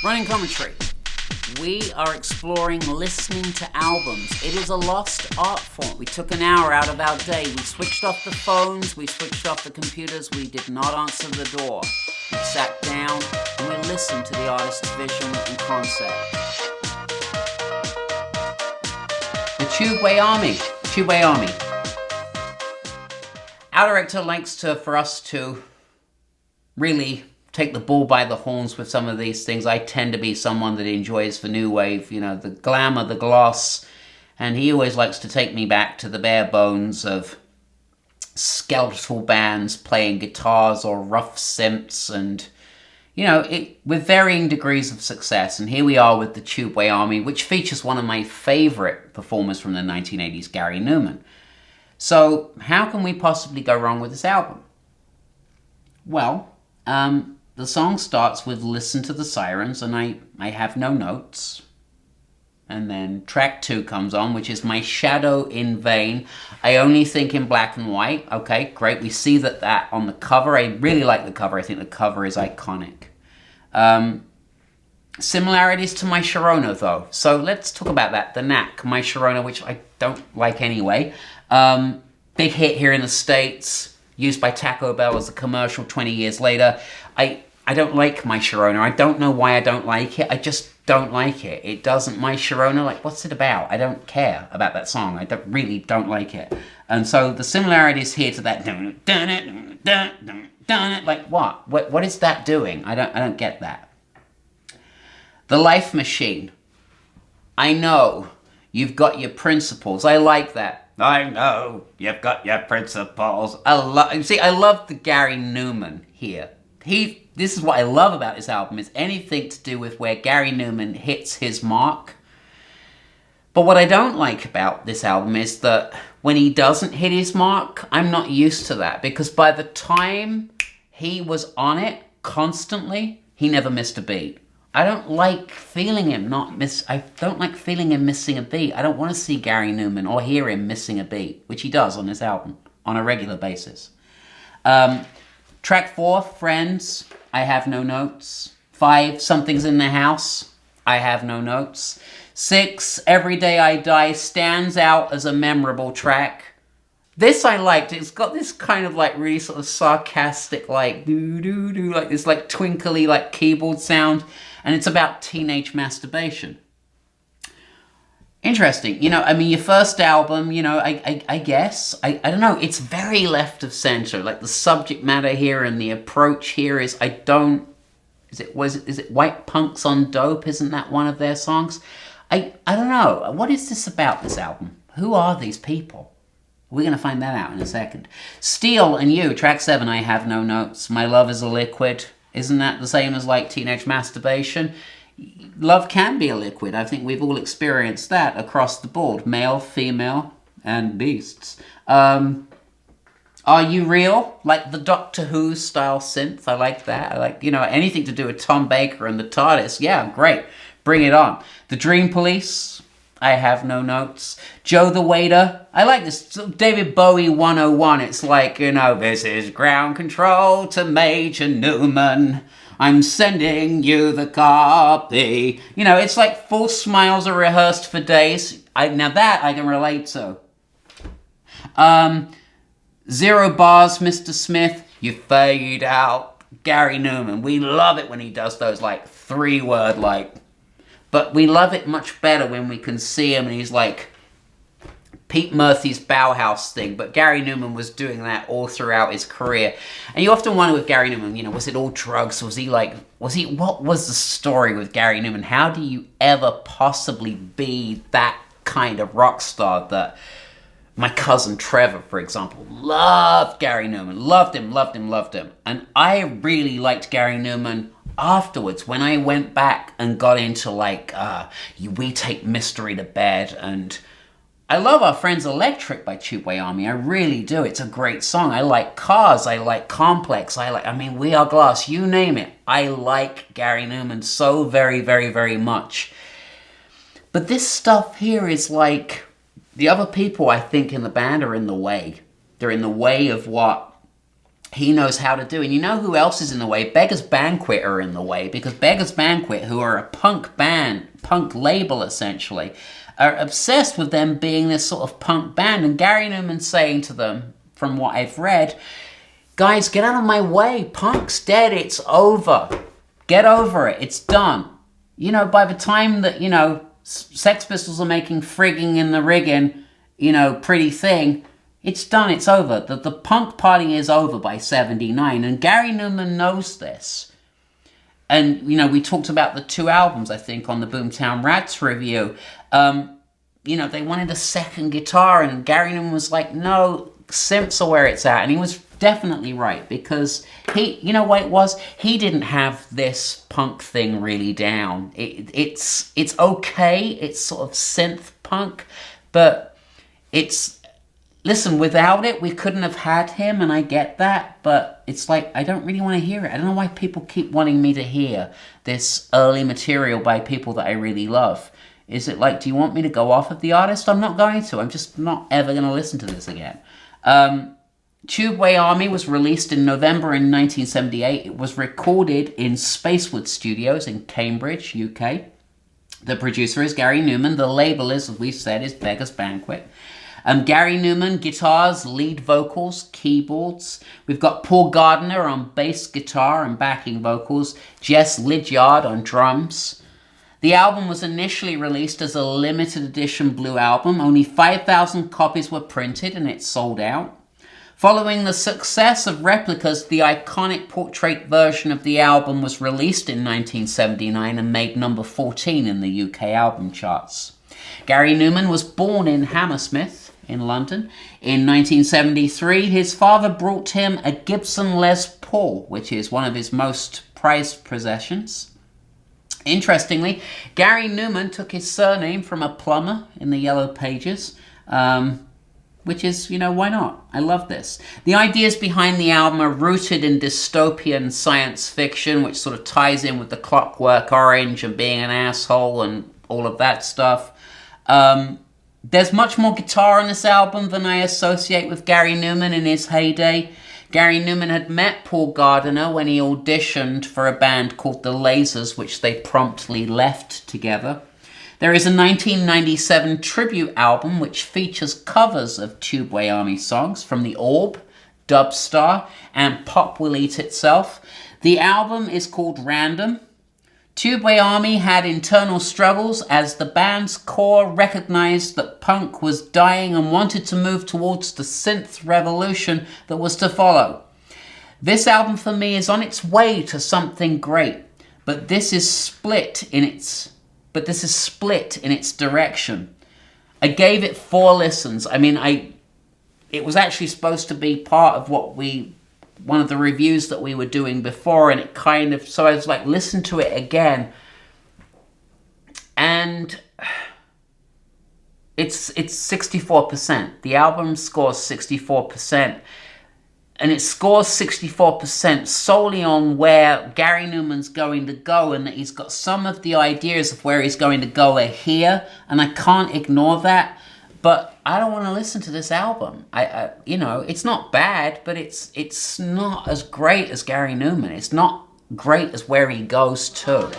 Running commentary. We are exploring listening to albums. It is a lost art form. We took an hour out of our day. We switched off the phones. We switched off the computers. We did not answer the door. We sat down and we listened to the artist's vision and concept. The Tubeway Army. Tubeway Army. Our director likes for us to really take the bull by the horns with some of these things. I tend to be someone that enjoys the new wave, the glamour, the gloss, and he always likes to take me back to the bare bones of skeletal bands playing guitars or rough synths, and with varying degrees of success. And here we are with the Tubeway Army, which features one of my favorite performers from the 1980s, Gary Numan. So how can we possibly go wrong with this album? Well, the song starts with Listen to the Sirens, and I have no notes. And then track 2 comes on, which is My Shadow in Vain. I only think in black and white. Okay, great. We see that on the cover. I really like the cover. I think the cover is iconic. Similarities to My Sharona, though. So let's talk about that. The Knack, My Sharona, which I don't like anyway. Big hit here in the States, used by Taco Bell as a commercial 20 years later. I don't like My Sharona. I don't know why I don't like it. I just don't like it. It doesn't, My Sharona, what's it about? I don't care about that song. I really don't like it. And so the similarities here to that, what? What is that doing? I don't get that. The Life Machine. I know you've got your principles. I like that. I know you've got your principles. I love the Gary Numan here. This is what I love about this album, is anything to do with where Gary Numan hits his mark. But what I don't like about this album is that when he doesn't hit his mark, I'm not used to that, because by the time he was on it constantly, he never missed a beat. I don't like feeling him missing a beat. I don't want to see Gary Numan or hear him missing a beat, which he does on this album on a regular basis. Track 4, Friends, I have no notes. 5, Something's in the House, I have no notes. 6, Every Day I Die stands out as a memorable track. This I liked. It's got this kind of really sort of sarcastic doo-doo-doo, this twinkly keyboard sound, and it's about teenage masturbation. Interesting. Your first album, I guess, I don't know, it's very left of center. The subject matter here and the approach here is, is it White Punks on Dope? Isn't that one of their songs? I don't know. What is this about, this album? Who are these people? We're going to find that out in a second. Steel and You, track 7, I have no notes. My Love is a Liquid. Isn't that the same as teenage masturbation? Love can be a liquid. I think we've all experienced that across the board. Male, female, and beasts. Are You Real? The Doctor Who style synth. I like that. I like, anything to do with Tom Baker and the TARDIS. Yeah, great. Bring it on. The Dream Police. I have no notes. Joe the Waiter. I like this. David Bowie 101. It's this is ground control to Major Newman. I'm sending you the copy. It's False Smiles are rehearsed for days. Now that I can relate to. 0 Bars, Mr. Smith. You fade out. Gary Numan. We love it when he does those 3-word But we love it much better when we can see him and he's Pete Murphy's Bauhaus thing, but Gary Numan was doing that all throughout his career. And you often wonder with Gary Numan, was it all drugs? What was the story with Gary Numan? How do you ever possibly be that kind of rock star that my cousin Trevor, for example, loved Gary Numan, loved him. And I really liked Gary Numan afterwards when I went back and got into We Take Mystery to Bed, and I love Our Friends Electric by Tubeway Army. I really do. It's a great song. I like Cars. I like Complex. We Are Glass. You name it. I like Gary Numan so very, very, very much. But this stuff here is the other people I think in the band are in the way. They're in the way of what he knows how to do. And you know who else is in the way? Beggars Banquet are in the way, because Beggars Banquet, who are a punk band, punk label essentially, are obsessed with them being this sort of punk band. And Gary Newman's saying to them, from what I've read, guys, get out of my way. Punk's dead. It's over. Get over it. It's done. You know, by the time that, you know, Sex Pistols are making Frigging in the Rigging, you know, Pretty Thing, it's done. It's over. The punk party is over by 79. And Gary Newman knows this. And, you know, we talked about the 2 albums, I think, on the Boomtown Rats review. You know, they wanted a second guitar, and Gary Newman was like, no, synths are where it's at. And he was definitely right, because he, you know what it was? He didn't have this punk thing really down. It's okay. It's sort of synth punk, but it's, listen, without it, we couldn't have had him, and I get that, but it's like, I don't really want to hear it. I don't know why people keep wanting me to hear this early material by people that I really love. Is it like, do you want me to go off of the artist? I'm not going to. I'm just not ever going to listen to this again. Tubeway Army was released in November in 1978. It was recorded in Spaceward Studios in Cambridge, UK. The producer is Gary Newman. The label is, as we said, is Beggars Banquet. Gary Newman, guitars, lead vocals, keyboards. We've got Paul Gardner on bass guitar and backing vocals. Jess Lydiard on drums. The album was initially released as a limited edition blue album. Only 5,000 copies were printed and it sold out. Following the success of replicas, the iconic portrait version of the album was released in 1979 and made number 14 in the UK album charts. Gary Newman was born in Hammersmith in London. In 1973, his father brought him a Gibson Les Paul, which is one of his most prized possessions. Interestingly, Gary Newman took his surname from a plumber in the Yellow Pages, which is, you know, why not? I love this. The ideas behind the album are rooted in dystopian science fiction, which sort of ties in with the Clockwork Orange and being an asshole and all of that stuff. There's much more guitar on this album than I associate with Gary Newman in his heyday. Gary Newman had met Paul Gardner when he auditioned for a band called The Lasers, which they promptly left together. There is a 1997 tribute album which features covers of Tubeway Army songs from The Orb, Dubstar, and Pop Will Eat Itself. The album is called Random. Tubeway Army had internal struggles as the band's core recognized that punk was dying and wanted to move towards the synth revolution that was to follow. This album for me is on its way to something great, but this is split in its direction. I gave it 4 listens. I mean, it was actually supposed to be part of one of the reviews that we were doing before, and it kind of, so I was like, listen to it again, and it's 64%. The album scores 64%, and it scores 64% solely on where Gary Newman's going to go, and that he's got some of the ideas of where he's going to go here, and I can't ignore that. But I don't want to listen to this album. I you know, it's not bad, but it's not as great as Gary Newman. It's not great as where he goes to.